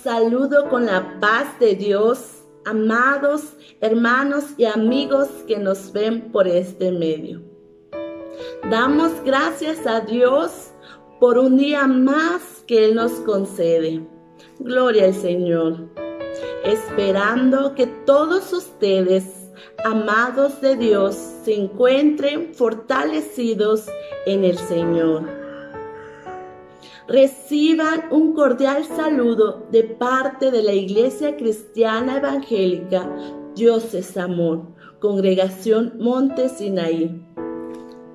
saludo con la paz de Dios, amados hermanos y amigos que nos ven por este medio. Damos gracias a Dios por un día más que Él nos concede. Gloria al Señor. Esperando que todos ustedes, amados de Dios, se encuentren fortalecidos en el Señor. Reciban un cordial saludo de parte de la Iglesia Cristiana Evangélica Dios es Amor, Congregación Monte Sinaí.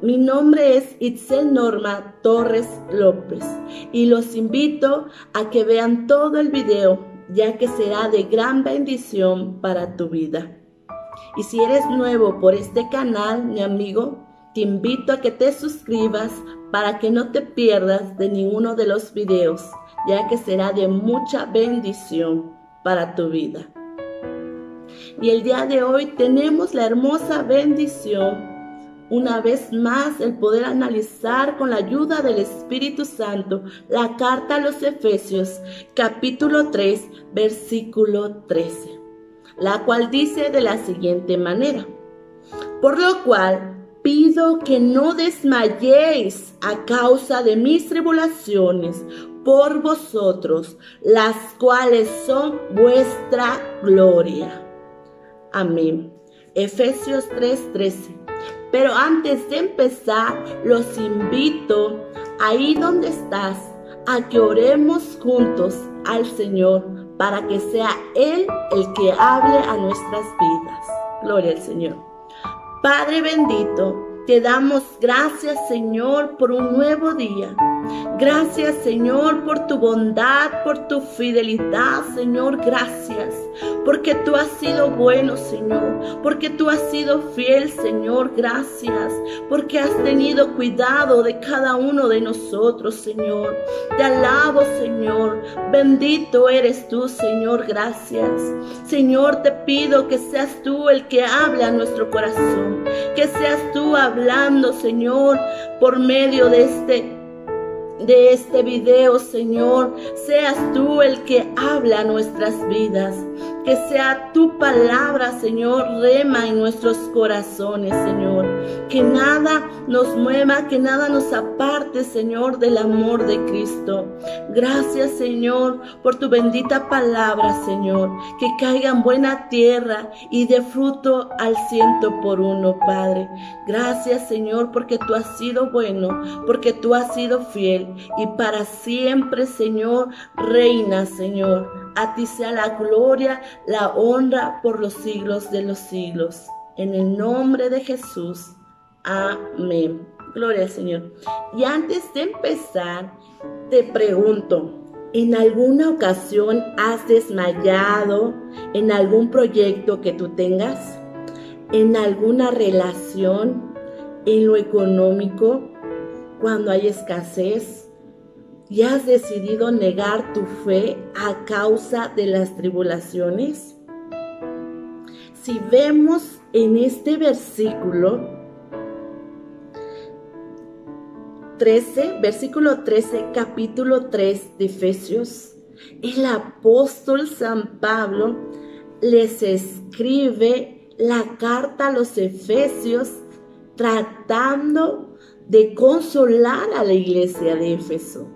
Mi nombre es Itzel Norma Torres López y los invito a que vean todo el video, ya que será de gran bendición para tu vida. Y si eres nuevo por este canal, mi amigo, te invito a que te suscribas para que no te pierdas de ninguno de los videos, ya que será de mucha bendición para tu vida. Y el día de hoy tenemos la hermosa bendición, una vez más, el poder analizar con la ayuda del Espíritu Santo la carta a los Efesios, capítulo 3, versículo 13, la cual dice de la siguiente manera: por lo cual pido que no desmayéis a causa de mis tribulaciones por vosotros, las cuales son vuestra gloria. Amén. Efesios 3:13. Pero antes de empezar, los invito, ahí donde estás, a que oremos juntos al Señor para que sea Él el que hable a nuestras vidas. Gloria al Señor. Padre bendito, te damos gracias, Señor, por un nuevo día. Gracias, Señor, por tu bondad, por tu fidelidad, Señor. Gracias, porque tú has sido bueno, Señor, porque tú has sido fiel, Señor. Gracias, porque has tenido cuidado de cada uno de nosotros, Señor. Te alabo, Señor. Bendito eres tú, Señor. Gracias. Señor, te pido que seas tú el que hable a nuestro corazón, que seas tú hablando, Señor, por medio de este video, Señor. Seas tú el que habla a nuestras vidas. Que sea tu palabra, Señor, rema en nuestros corazones, Señor. Que nada nos mueva, que nada nos aparte, Señor, del amor de Cristo. Gracias, Señor, por tu bendita palabra, Señor. Que caiga en buena tierra y dé fruto al 100%, Padre. Gracias, Señor, porque tú has sido bueno, porque tú has sido fiel. Y para siempre, Señor, reina, Señor. A ti sea la gloria, la honra por los siglos de los siglos. En el nombre de Jesús. Amén. Gloria al Señor. Y antes de empezar, te pregunto, ¿en alguna ocasión has desmayado en algún proyecto que tú tengas? ¿En alguna relación? ¿En lo económico? Cuando hay escasez, ¿y has decidido negar tu fe a causa de las tribulaciones? Si vemos en este versículo 13, versículo 13, capítulo 3 de Efesios, el apóstol San Pablo les escribe la carta a los Efesios tratando de consolar a la iglesia de Éfeso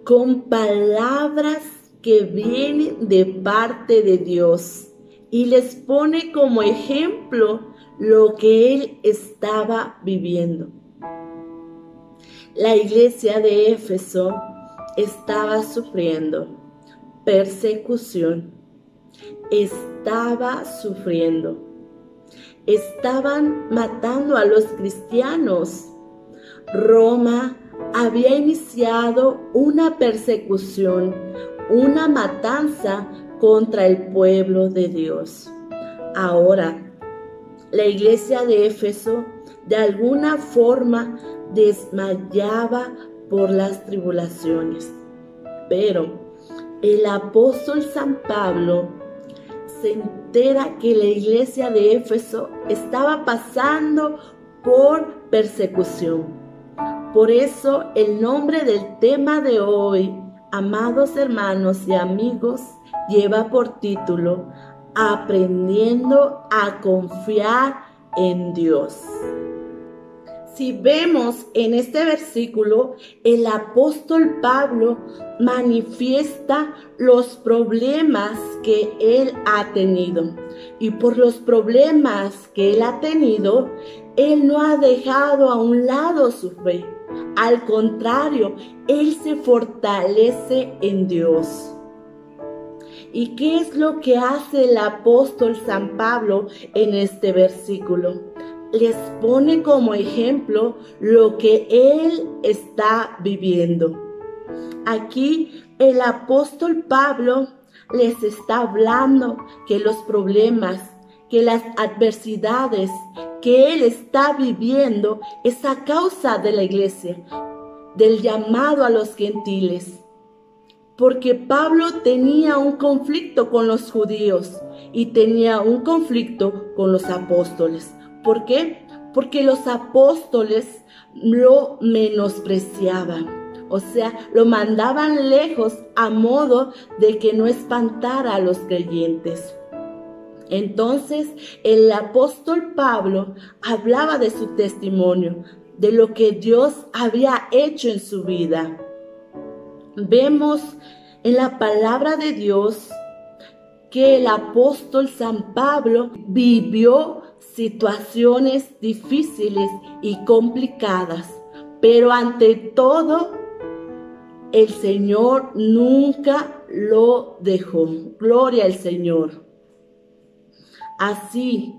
con palabras que vienen de parte de Dios, y les pone como ejemplo lo que él estaba viviendo. La iglesia de Éfeso estaba sufriendo persecución, estaban matando a los cristianos. Roma había iniciado una persecución, una matanza contra el pueblo de Dios. Ahora, la iglesia de Éfeso de alguna forma desmayaba por las tribulaciones. Pero el apóstol San Pablo se entera que la iglesia de Éfeso estaba pasando por persecución. Por eso el nombre del tema de hoy Amados hermanos y amigos, lleva por título Aprendiendo a confiar en Dios. Si vemos en este versículo, el apóstol Pablo manifiesta los problemas que él ha tenido. Y por los problemas que él ha tenido, él no ha dejado a un lado su fe. Al contrario, él se fortalece en Dios. ¿Y qué es lo que hace el apóstol San Pablo en este versículo? Les pone como ejemplo lo que él está viviendo. Aquí el apóstol Pablo les está hablando que los problemas, que las adversidades que él está viviendo es a causa de la iglesia, del llamado a los gentiles. Porque Pablo tenía un conflicto con los judíos y tenía un conflicto con los apóstoles. ¿Por qué? Porque los apóstoles lo menospreciaban, o sea, lo mandaban lejos a modo de que no espantara a los creyentes. Entonces, el apóstol Pablo hablaba de su testimonio, de lo que Dios había hecho en su vida. Vemos en la palabra de Dios que el apóstol San Pablo vivió situaciones difíciles y complicadas, pero ante todo, el Señor nunca lo dejó. Gloria al Señor. Así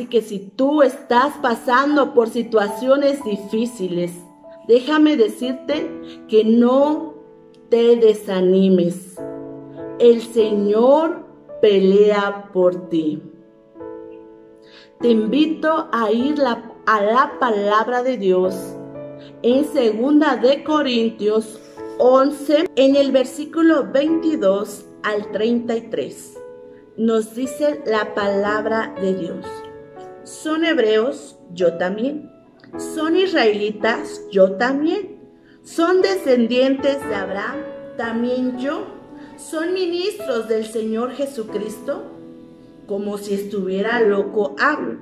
que si tú estás pasando por situaciones difíciles, déjame decirte que no te desanimes. El Señor pelea por ti. Te invito a ir a la palabra de Dios en 2 de Corintios 11, en el versículo 22 al 33. Nos dice la palabra de Dios. ¿Son hebreos? Yo también. ¿Son israelitas? Yo también. ¿Son descendientes de Abraham? También yo. ¿Son ministros del Señor Jesucristo? Como si estuviera loco hablo.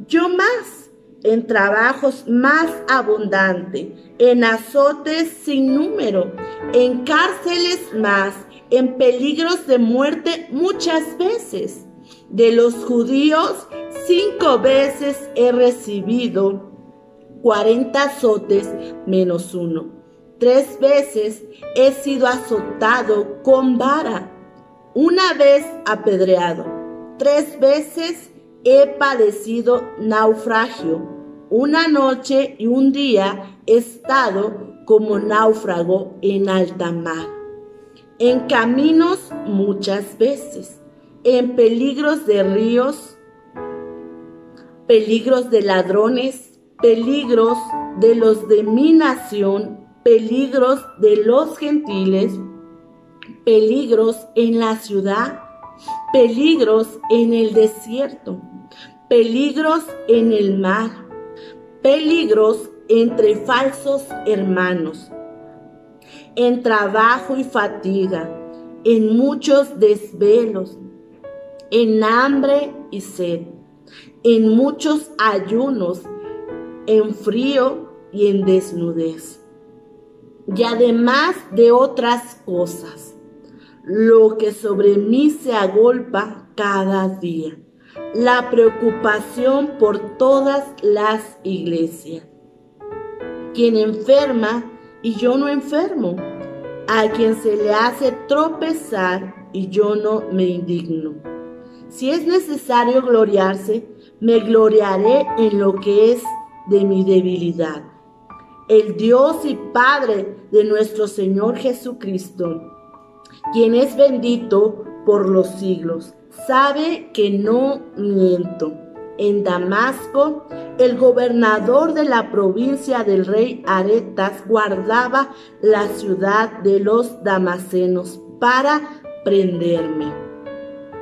Yo más, en trabajos más abundante, en azotes sin número, en cárceles más, en peligros de muerte muchas veces. De los judíos 5 veces he recibido 40 azotes menos 1. 3 veces he sido azotado con vara, 1 vez apedreado, 3 veces he padecido naufragio, 1 noche y 1 día he estado como náufrago en alta mar, en caminos muchas veces, en peligros de ríos, peligros de ladrones, peligros de los de mi nación, peligros de los gentiles, peligros en la ciudad, peligros en el desierto, peligros en el mar, peligros entre falsos hermanos, en trabajo y fatiga, en muchos desvelos, en hambre y sed, en muchos ayunos, en frío y en desnudez. Y además de otras cosas, lo que sobre mí se agolpa cada día, la preocupación por todas las iglesias. Quien enferma y yo no enfermo, a quien se le hace tropezar y yo no me indigno. Si es necesario gloriarse, me gloriaré en lo que es de mi debilidad. El Dios y Padre de nuestro Señor Jesucristo, quien es bendito por los siglos, sabe que no miento. En Damasco, el gobernador de la provincia del rey Aretas guardaba la ciudad de los damasenos para prenderme.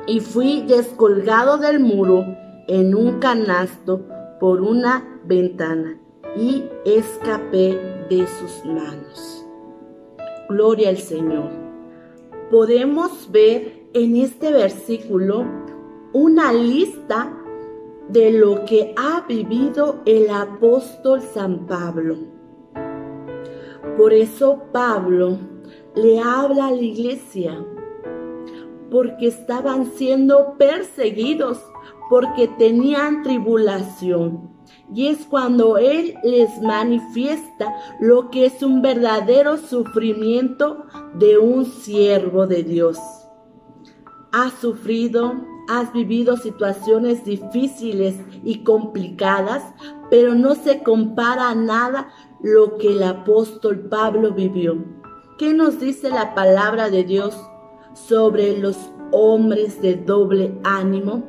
Y fui descolgado del muro en un canasto por una ventana y escapé de sus manos. Gloria al Señor. Podemos ver en este versículo una lista de lo que ha vivido el apóstol San Pablo. Por eso Pablo le habla a la iglesia, porque estaban siendo perseguidos, porque tenían tribulación. Y es cuando Él les manifiesta lo que es un verdadero sufrimiento de un siervo de Dios. Has sufrido, has vivido situaciones difíciles y complicadas, pero no se compara a nada lo que el apóstol Pablo vivió. ¿Qué nos dice la palabra de Dios sobre los hombres de doble ánimo?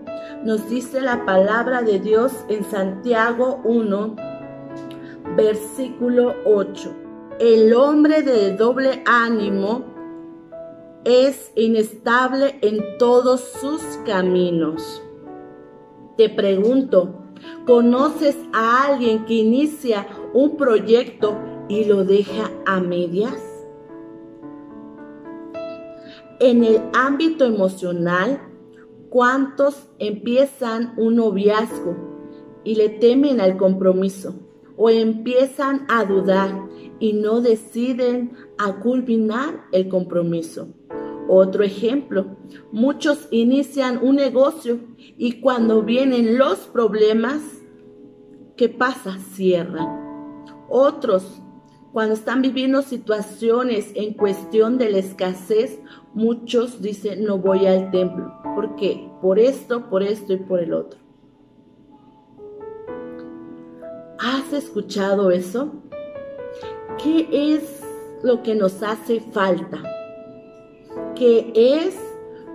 Nos dice la palabra de Dios en Santiago 1, versículo 8. El hombre de doble ánimo es inestable en todos sus caminos. Te pregunto, ¿conoces a alguien que inicia un proyecto y lo deja a medias? En el ámbito emocional, ¿cuántos empiezan un noviazgo y le temen al compromiso? O empiezan a dudar y no deciden a culminar el compromiso. Otro ejemplo, muchos inician un negocio y cuando vienen los problemas, ¿qué pasa? Cierran. Otros, cuando están viviendo situaciones en cuestión de la escasez, muchos dicen no voy al templo. ¿Por qué? Por esto y por el otro. ¿Has escuchado eso? ¿Qué es lo que nos hace falta? ¿Qué es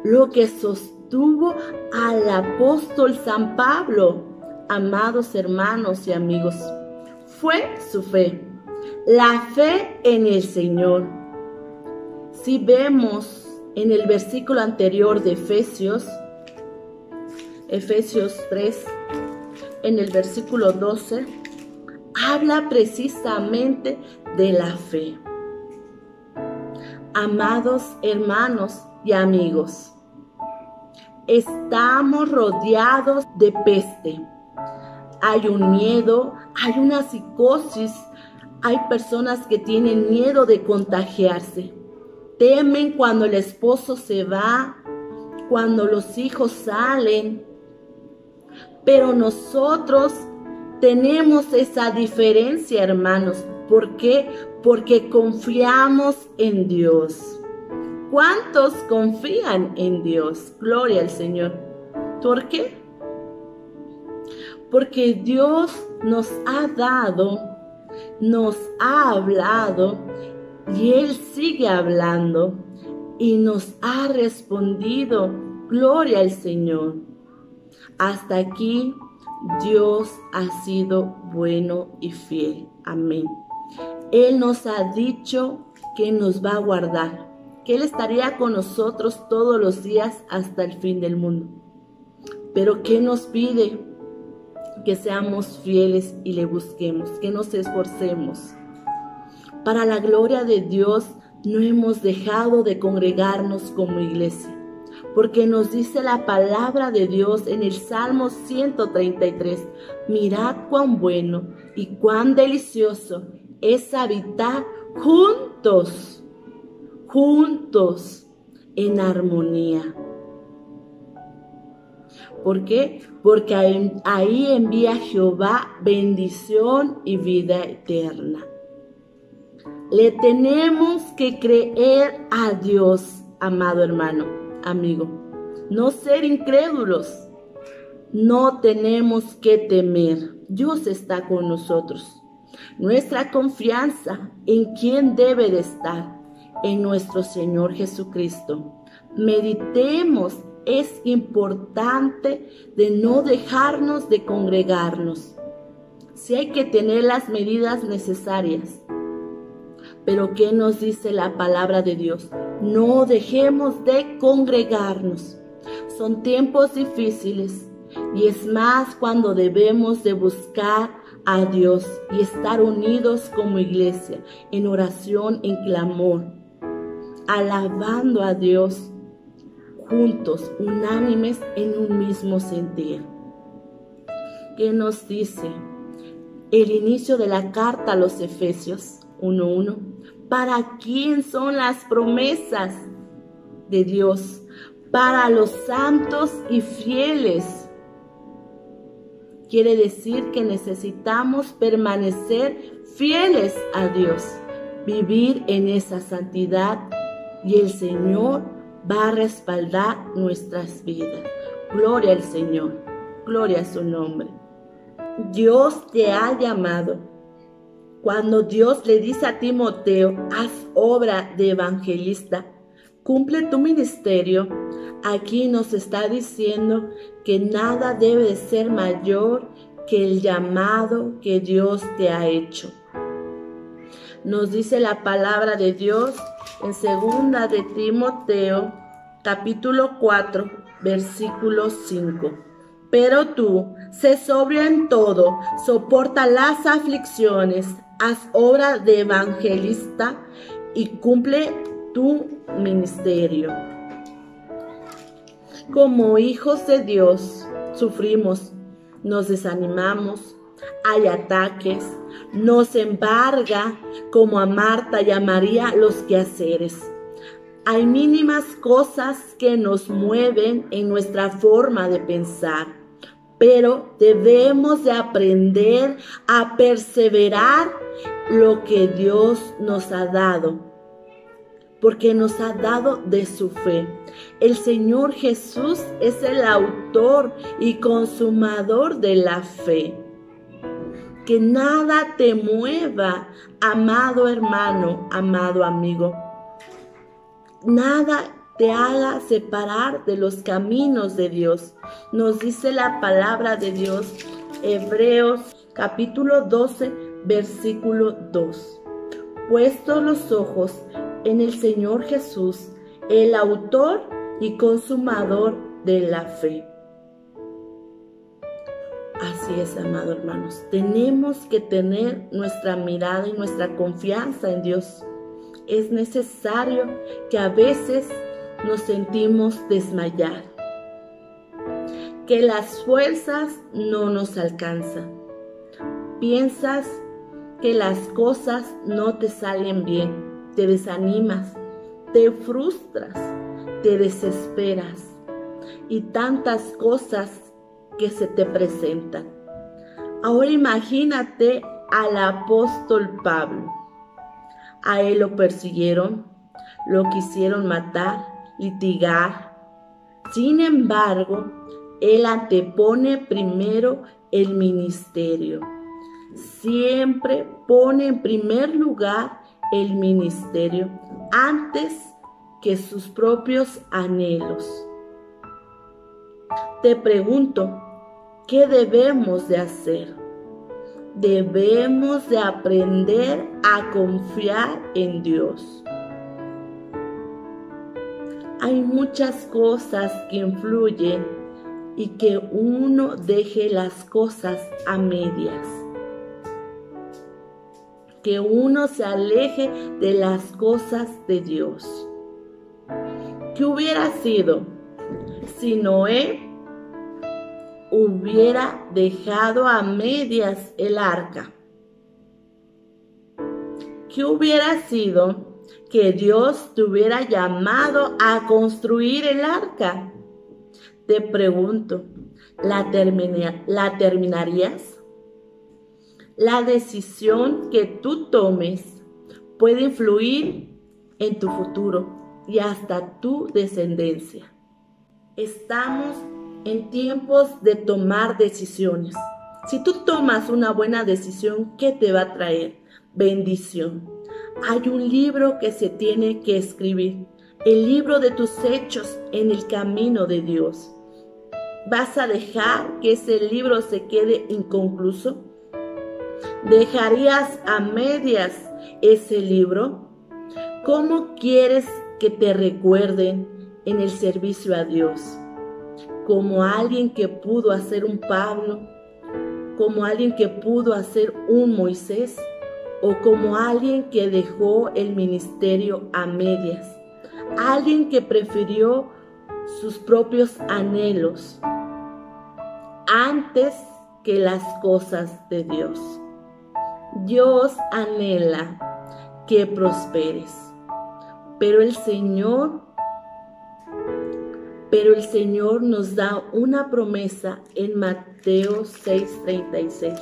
lo que sostuvo al apóstol San Pablo? Amados hermanos y amigos, fue su fe, la fe en el Señor. Si vemos en el versículo anterior de Efesios 3, en el versículo 12, habla precisamente de la fe. Amados hermanos y amigos, estamos rodeados de peste. Hay un miedo, hay una psicosis, hay personas que tienen miedo de contagiarse. Temen cuando el esposo se va, cuando los hijos salen. Pero nosotros tenemos esa diferencia, hermanos. ¿Por qué? Porque confiamos en Dios. ¿Cuántos confían en Dios? Gloria al Señor. ¿Por qué? Porque Dios nos ha dado, nos ha hablado y Él sigue hablando y nos ha respondido. Gloria al Señor. Hasta aquí Dios ha sido bueno y fiel. Amén. Él nos ha dicho que nos va a guardar, que Él estaría con nosotros todos los días hasta el fin del mundo. Pero ¿qué nos pide? Que seamos fieles y le busquemos, que nos esforcemos. Para la gloria de Dios no hemos dejado de congregarnos como iglesia, porque nos dice la palabra de Dios en el Salmo 133, mirad cuán bueno y cuán delicioso es habitar juntos en armonía. ¿Por qué? Porque ahí envía Jehová bendición y vida eterna. Le tenemos que creer a Dios, amado hermano, amigo. No ser incrédulos. No tenemos que temer. Dios está con nosotros. Nuestra confianza, ¿en quién debe de estar? En nuestro Señor Jesucristo. Meditemos. Es importante de no dejarnos de congregarnos. Sí hay que tener las medidas necesarias. Pero ¿qué nos dice la palabra de Dios? No dejemos de congregarnos. Son tiempos difíciles y es más cuando debemos de buscar a Dios y estar unidos como iglesia en oración, en clamor. alabando a Dios, juntos, unánimes en un mismo sentir. ¿Qué nos dice el inicio de la carta a los Efesios 1:1? ¿Para quién son las promesas de Dios? Para los santos y fieles. Quiere decir que necesitamos permanecer fieles a Dios, vivir en esa santidad, y el Señor va a respaldar nuestras vidas. Gloria al Señor, gloria a su nombre. Dios te ha llamado. Cuando Dios le dice a Timoteo, haz obra de evangelista, cumple tu ministerio, aquí nos está diciendo que nada debe de ser mayor que el llamado que Dios te ha hecho. Nos dice la palabra de Dios en 2 de Timoteo, capítulo 4, versículo 5. Pero tú, sé sobrio en todo, soporta las aflicciones, haz obra de evangelista y cumple tu ministerio. Como hijos de Dios, sufrimos, nos desanimamos, hay ataques, nos embarga como a Marta y a María los quehaceres. Hay mínimas cosas que nos mueven en nuestra forma de pensar, pero debemos de aprender a perseverar lo que Dios nos ha dado, porque nos ha dado de su fe. El Señor Jesús es el autor y consumador de la fe. Que nada te mueva, amado hermano, amado amigo. Nada te haga separar de los caminos de Dios. Nos dice la palabra de Dios, Hebreos capítulo 12, versículo 2. Puestos los ojos en el Señor Jesús, el autor y consumador de la fe. Así es, amados hermanos. Tenemos que tener nuestra mirada y nuestra confianza en Dios. Es necesario que a veces nos sentimos desmayar, que las fuerzas no nos alcanzan. Piensas que las cosas no te salen bien, te desanimas, te frustras, te desesperas y tantas cosas que se te presentan. Ahora imagínate al apóstol Pablo. A él lo persiguieron, lo quisieron matar, litigar. Sin embargo, él antepone primero el ministerio. Siempre pone en primer lugar el ministerio antes que sus propios anhelos. Te pregunto, ¿qué debemos de hacer? Debemos de aprender a confiar en Dios. Hay muchas cosas que influyen y que uno deje las cosas a medias. Que uno se aleje de las cosas de Dios. ¿Qué hubiera sido si Noé hubiera dejado a medias el arca? ¿Qué hubiera sido que Dios te hubiera llamado a construir el arca? Te pregunto, ¿la terminarías? La decisión que tú tomes puede influir en tu futuro y hasta tu descendencia. Estamos en tiempos de tomar decisiones. Si tú tomas una buena decisión, ¿qué te va a traer? Bendición. Hay un libro que se tiene que escribir, el libro de tus hechos en el camino de Dios. ¿Vas a dejar que ese libro se quede inconcluso? ¿Dejarías a medias ese libro? ¿Cómo quieres que te recuerden en el servicio a Dios? ¿Como alguien que pudo hacer un Pablo? ¿Como alguien que pudo hacer un Moisés? ¿O como alguien que dejó el ministerio a medias? alguien que prefirió sus propios anhelos antes que las cosas de Dios. Dios anhela que prosperes, pero el Señor nos da una promesa en Mateo 6:36.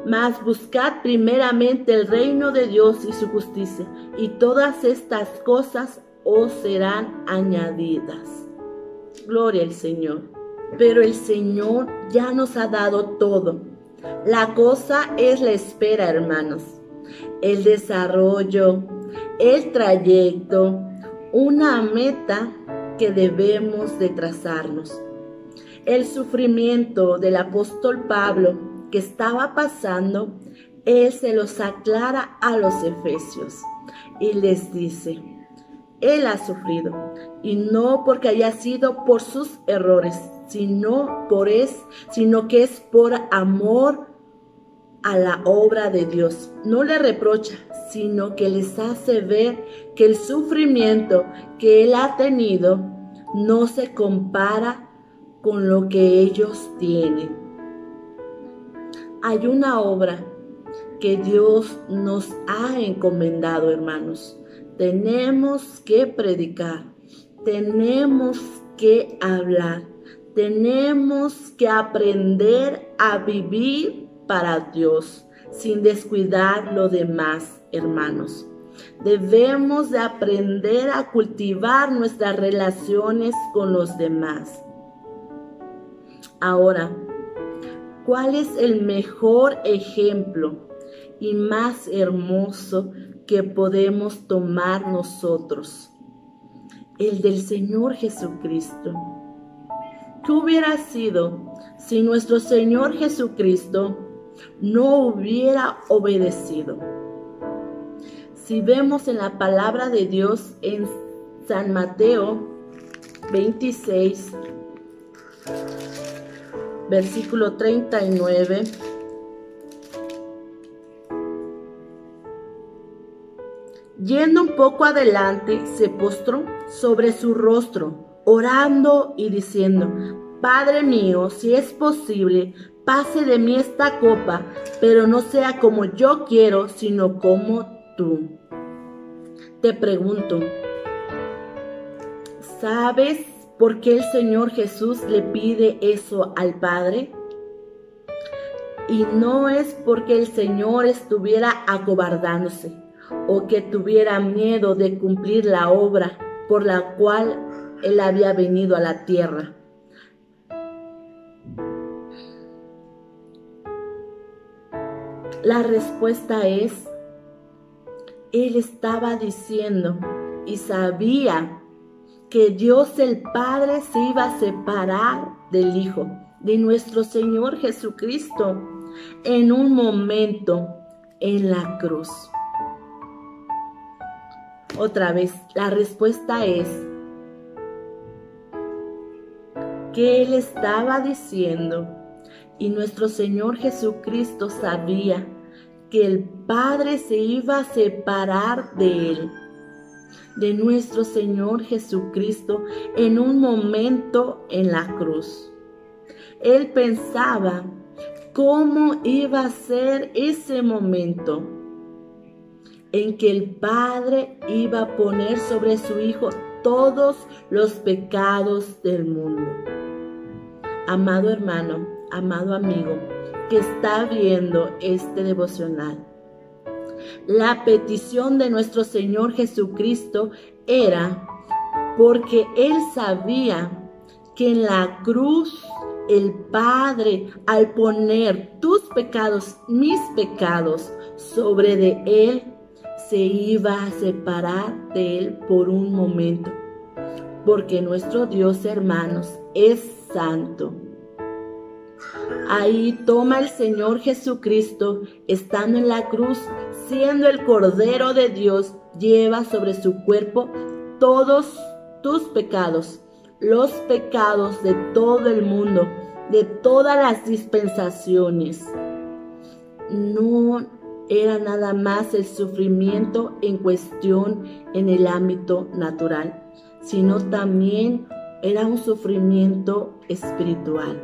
Mas buscad primeramente el reino de Dios y su justicia, y todas estas cosas os serán añadidas. Gloria al Señor. Pero el Señor ya nos ha dado todo. La cosa es la espera, hermanos. El desarrollo, el trayecto, una meta que debemos de trazarnos. El sufrimiento del apóstol Pablo que estaba pasando, él se los aclara a los efesios y les dice: él ha sufrido, y no porque haya sido por sus errores, sino que es por amor a la obra de Dios. No le reprocha, sino que les hace ver que el sufrimiento que él ha tenido no se compara con lo que ellos tienen. Hay una obra que Dios nos ha encomendado, hermanos. Tenemos que predicar, tenemos que hablar, tenemos que aprender a vivir para Dios sin descuidar lo demás, hermanos. Debemos de aprender a cultivar nuestras relaciones con los demás. Ahora, ¿cuál es el mejor ejemplo y más hermoso que podemos tomar nosotros? El del Señor Jesucristo. ¿Qué hubiera sido si nuestro Señor Jesucristo no hubiera obedecido? Si vemos en la palabra de Dios en San Mateo 26, versículo 39, yendo un poco adelante, se postró sobre su rostro, orando y diciendo: Padre mío, si es posible, pase de mí esta copa, pero no sea como yo quiero, sino como tú. Te pregunto, ¿sabes por qué el Señor Jesús le pide eso al Padre? Y no es porque el Señor estuviera acobardándose o que tuviera miedo de cumplir la obra por la cual Él había venido a la tierra. La respuesta es: Él estaba diciendo y sabía que Dios el Padre se iba a separar del Hijo, de nuestro Señor Jesucristo, en un momento en la cruz. Otra vez, la respuesta es que Él estaba diciendo y nuestro Señor Jesucristo sabía que el Padre se iba a separar de Él, de nuestro Señor Jesucristo, en un momento en la cruz. Él pensaba cómo iba a ser ese momento en que el Padre iba a poner sobre su Hijo todos los pecados del mundo. Amado hermano, amado amigo, que está viendo este devocional, la petición de nuestro Señor Jesucristo era porque Él sabía que en la cruz el Padre, al poner tus pecados, mis pecados, sobre de Él, se iba a separar de Él por un momento. Porque nuestro Dios, hermanos, es santo. Ahí toma el Señor Jesucristo, estando en la cruz, siendo el Cordero de Dios, lleva sobre su cuerpo todos tus pecados, los pecados de todo el mundo, de todas las dispensaciones. No era nada más el sufrimiento en cuestión en el ámbito natural, sino también era un sufrimiento espiritual.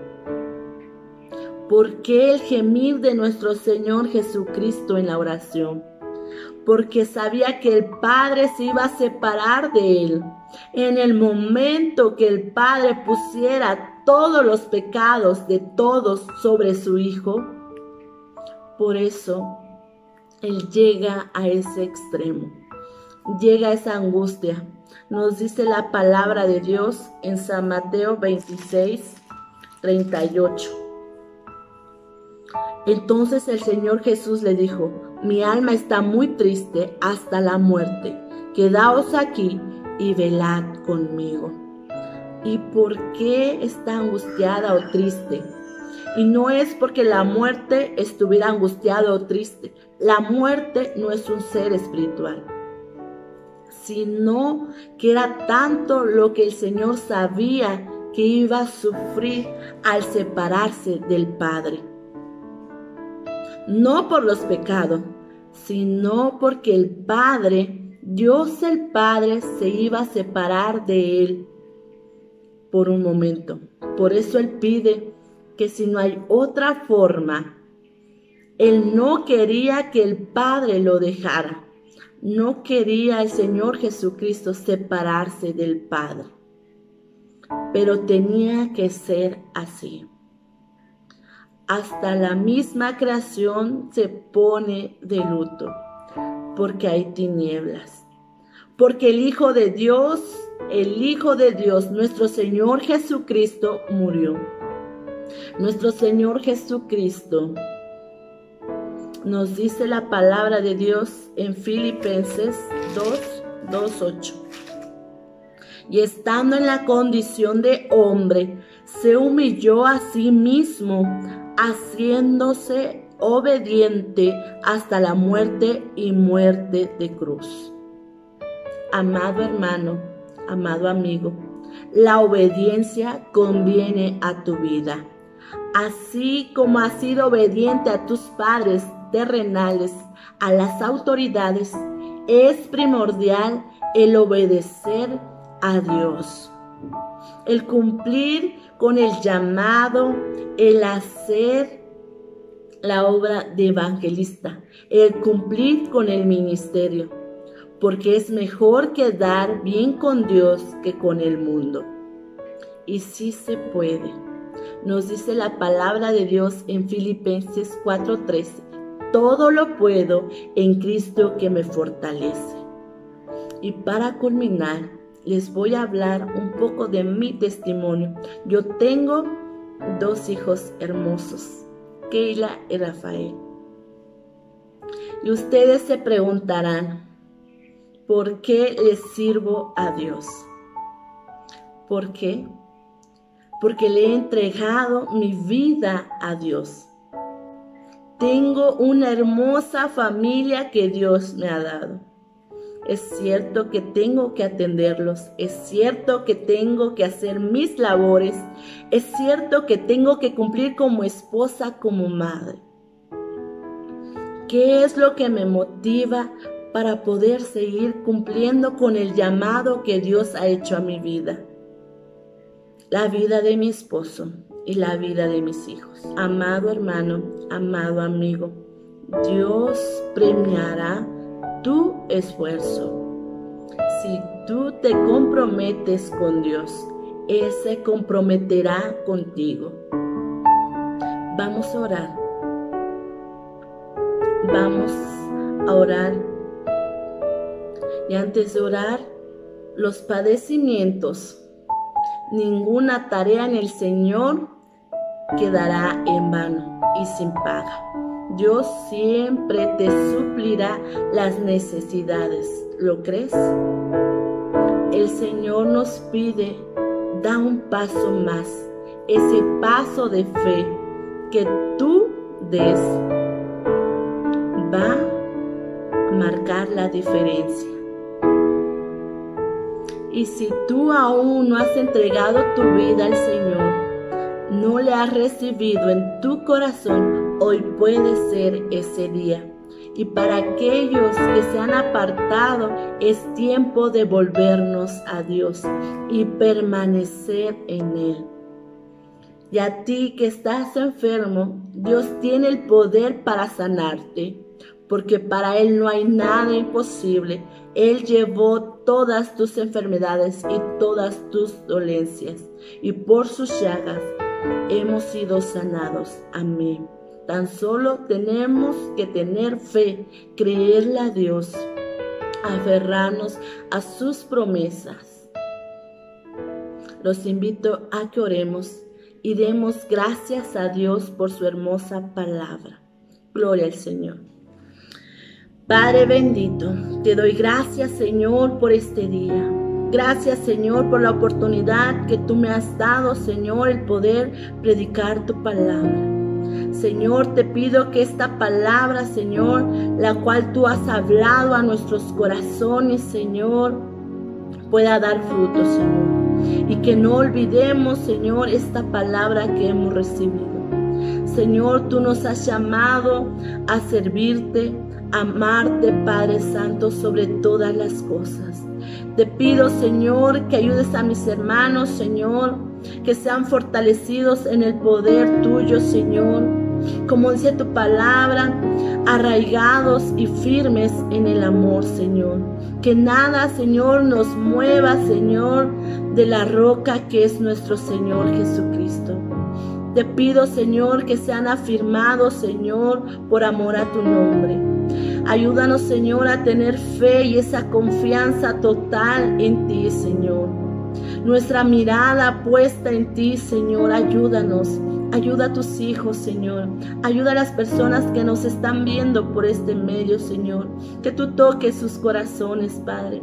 ¿Por qué el gemir de nuestro Señor Jesucristo en la oración? Porque sabía que el Padre se iba a separar de él. En el momento que el Padre pusiera todos los pecados de todos sobre su Hijo, por eso él llega a ese extremo, llega a esa angustia. Nos dice la palabra de Dios en San Mateo 26, 38. Entonces el Señor Jesús le dijo: mi alma está muy triste hasta la muerte. Quedaos aquí y velad conmigo. ¿Y por qué está angustiada o triste? Y no es porque la muerte estuviera angustiada o triste. La muerte no es un ser espiritual, sino que era tanto lo que el Señor sabía que iba a sufrir al separarse del Padre. No por los pecados, sino porque el Padre, Dios el Padre, se iba a separar de él por un momento. Por eso él pide que si no hay otra forma, él no quería que el Padre lo dejara. No quería el Señor Jesucristo separarse del Padre. Pero tenía que ser así. Hasta la misma creación se pone de luto, porque hay tinieblas. Porque el Hijo de Dios, nuestro Señor Jesucristo, murió. Nuestro Señor Jesucristo, nos dice la palabra de Dios en Filipenses 2:8. Y estando en la condición de hombre, se humilló a sí mismo, haciéndose obediente hasta la muerte y muerte de cruz. Amado hermano, amado amigo, la obediencia conviene a tu vida. Así como has sido obediente a tus padres terrenales, a las autoridades, es primordial el obedecer a Dios. El cumplir con el llamado, el hacer la obra de evangelista, el cumplir con el ministerio, porque es mejor quedar bien con Dios que con el mundo. Y sí se puede. Nos dice la palabra de Dios en Filipenses 4:13. Todo lo puedo en Cristo que me fortalece. Y para culminar, les voy a hablar un poco de mi testimonio. Yo tengo 2 hijos hermosos, Keila y Rafael. Y ustedes se preguntarán, ¿por qué les sirvo a Dios? ¿Por qué? Porque le he entregado mi vida a Dios. Tengo una hermosa familia que Dios me ha dado. Es cierto que tengo que atenderlos, es cierto que tengo que hacer mis labores, es cierto que tengo que cumplir como esposa, como madre. ¿Qué es lo que me motiva para poder seguir cumpliendo con el llamado que Dios ha hecho a mi vida? La vida de mi esposo y la vida de mis hijos. Amado hermano, amado amigo, Dios premiará tu esfuerzo. Si tú te comprometes con Dios, Él se comprometerá contigo. Vamos a orar. Vamos a orar. Y antes de orar, los padecimientos, ninguna tarea en el Señor quedará en vano y sin paga. Dios siempre te suplirá las necesidades. ¿Lo crees? El Señor nos pide, da un paso más. Ese paso de fe que tú des va a marcar la diferencia. Y si tú aún no has entregado tu vida al Señor, no le has recibido en tu corazón, hoy puede ser ese día. Y para aquellos que se han apartado, es tiempo de volvernos a Dios y permanecer en Él. Y a ti que estás enfermo, Dios tiene el poder para sanarte, porque para Él no hay nada imposible. Él llevó todas tus enfermedades y todas tus dolencias, y por sus llagas hemos sido sanados. Amén. Tan solo tenemos que tener fe, creerle a Dios, aferrarnos a sus promesas. Los invito a que oremos y demos gracias a Dios por su hermosa palabra. Gloria al Señor. Padre bendito, te doy gracias, Señor, por este día. Gracias, Señor, por la oportunidad que tú me has dado, Señor, el poder predicar tu palabra. Señor, te pido que esta palabra, Señor, la cual tú has hablado a nuestros corazones, Señor, pueda dar fruto, Señor. Y que no olvidemos, Señor, esta palabra que hemos recibido. Señor, tú nos has llamado a servirte, a amarte, Padre Santo, sobre todas las cosas. Te pido, Señor, que ayudes a mis hermanos, Señor, que sean fortalecidos en el poder tuyo, Señor. Como dice tu palabra, arraigados y firmes en el amor, Señor. Que nada, Señor, nos mueva, Señor, de la roca que es nuestro Señor Jesucristo. Te pido, Señor, que sean afirmados, Señor, por amor a tu nombre. Ayúdanos, Señor, a tener fe y esa confianza total en ti, Señor. Nuestra mirada puesta en ti, Señor, ayúdanos. Ayuda a tus hijos, Señor. Ayuda a las personas que nos están viendo por este medio, Señor. Que tú toques sus corazones, Padre.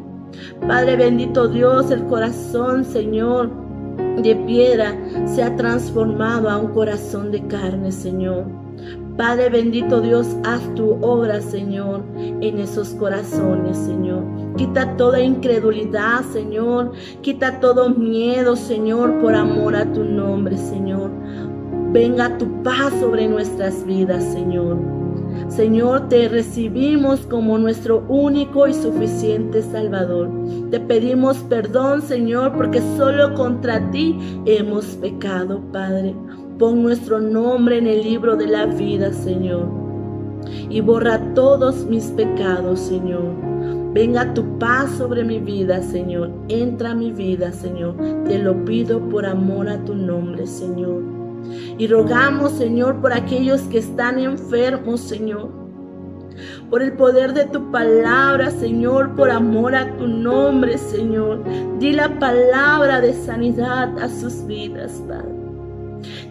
Padre bendito Dios, el corazón, Señor, de piedra se ha transformado a un corazón de carne, Señor. Padre bendito Dios, haz tu obra, Señor, en esos corazones, Señor. Quita toda incredulidad, Señor. Quita todo miedo, Señor, por amor a tu nombre, Señor. Venga tu paz sobre nuestras vidas, Señor. Señor, te recibimos como nuestro único y suficiente Salvador. Te pedimos perdón, Señor, porque solo contra ti hemos pecado, Padre. Pon nuestro nombre en el libro de la vida, Señor, y borra todos mis pecados, Señor. Venga tu paz sobre mi vida, Señor. Entra a mi vida, Señor. Te lo pido por amor a tu nombre, Señor. Y rogamos, Señor, por aquellos que están enfermos, Señor. Por el poder de tu palabra, Señor, por amor a tu nombre, Señor. Di la palabra de sanidad a sus vidas, Padre.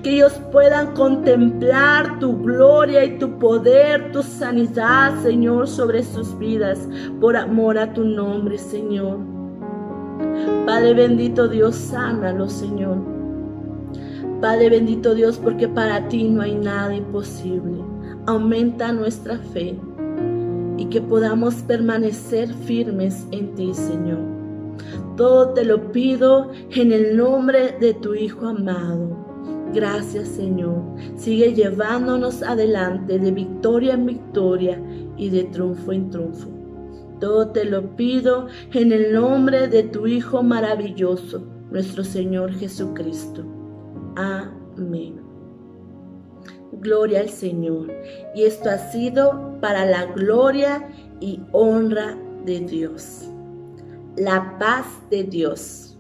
Que ellos puedan contemplar tu gloria y tu poder, tu sanidad, Señor, sobre sus vidas, por amor a tu nombre, Señor. Padre bendito Dios, sánalo, Señor. Padre bendito Dios, porque para ti no hay nada imposible. Aumenta nuestra fe y que podamos permanecer firmes en ti, Señor. Todo te lo pido en el nombre de tu Hijo amado. Gracias, Señor. Sigue llevándonos adelante de victoria en victoria y de triunfo en triunfo. Todo te lo pido en el nombre de tu Hijo maravilloso, nuestro Señor Jesucristo. Amén. Gloria al Señor. Y esto ha sido para la gloria y honra de Dios. La paz de Dios.